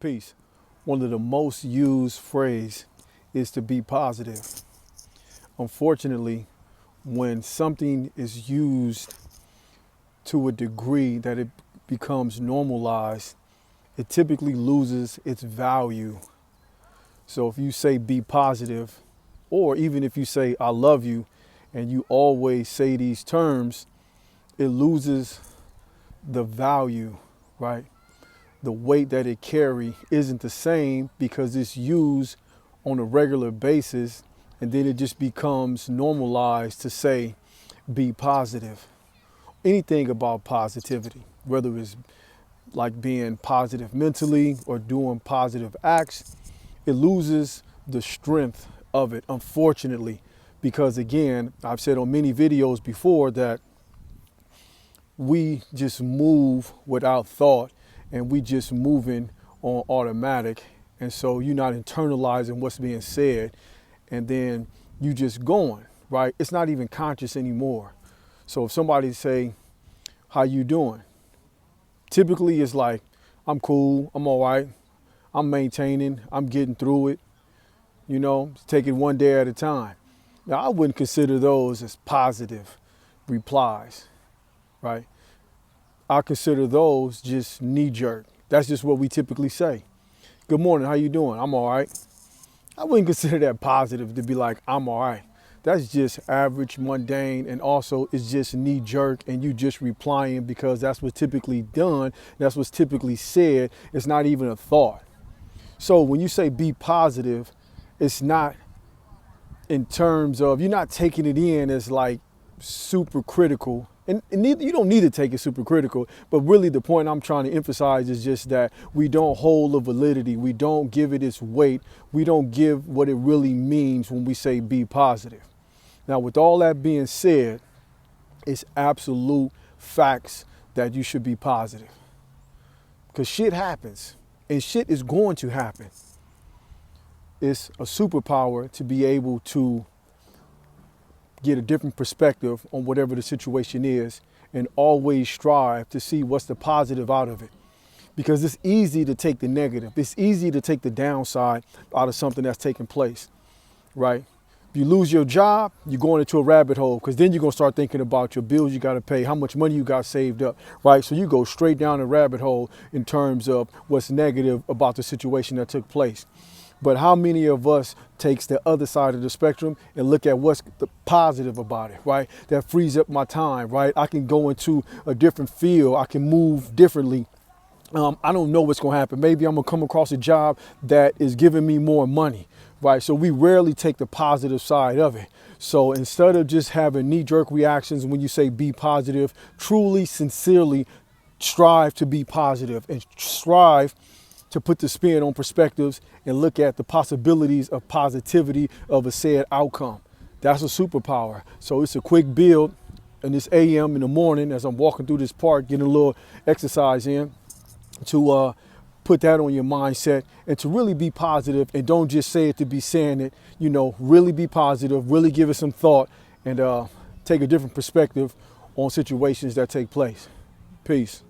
Peace. One of the most used phrase is to be positive. Unfortunately, when something is used to a degree that it becomes normalized, it typically loses its value. So if you say be positive, or even if you say I love you, and you always say these terms, it loses the value, right? The weight that it carry isn't the same because it's used on a regular basis, and then it just becomes normalized to say be positive. Anything about positivity, whether it's like being positive mentally or doing positive acts, it loses the strength of it, unfortunately, because again, I've said on many videos before that we just move without thought and we just moving on automatic. And so you're not internalizing what's being said, and then you just going, right? It's not even conscious anymore. So if somebody say, how you doing? Typically it's like, I'm cool, I'm all right, I'm maintaining, I'm getting through it, take it one day at a time. Now I wouldn't consider those as positive replies, right? I consider those just knee-jerk. That's just what we typically say. Good morning, how you doing? I'm all right. I wouldn't consider that positive to be like, I'm all right. That's just average, mundane, and also it's just knee-jerk and you just replying because that's what's typically done, that's what's typically said. It's not even a thought. So when you say be positive, it's not in terms of, you're not taking it in as like super critical. And you don't need to take it super critical, but really the point I'm trying to emphasize is just that we don't hold the validity. We don't give it its weight. We don't give what it really means when we say be positive. Now, with all that being said, it's absolute facts that you should be positive. Because shit happens, and shit is going to happen. It's a superpower to be able to get a different perspective on whatever the situation is and always strive to see what's the positive out of it. Because it's easy to take the negative. It's easy to take the downside out of something that's taking place, right? If you lose your job, you're going into a rabbit hole because then you're going to start thinking about your bills you got to pay, how much money you got saved up, right? So you go straight down the rabbit hole in terms of what's negative about the situation that took place. But how many of us takes the other side of the spectrum and look at what's the positive about it, right? That frees up my time, right? I can go into a different field. I can move differently. I don't know what's going to happen. Maybe I'm going to come across a job that is giving me more money, right? So we rarely take the positive side of it. So instead of just having knee-jerk reactions when you say be positive, truly, sincerely strive to be positive and strive to put the spin on perspectives and look at the possibilities of positivity of a said outcome. That's a superpower. So it's a quick build in this AM in the morning as I'm walking through this park, getting a little exercise in to put that on your mindset and to really be positive and don't just say it to be saying it, really be positive, really give it some thought and take a different perspective on situations that take place. Peace.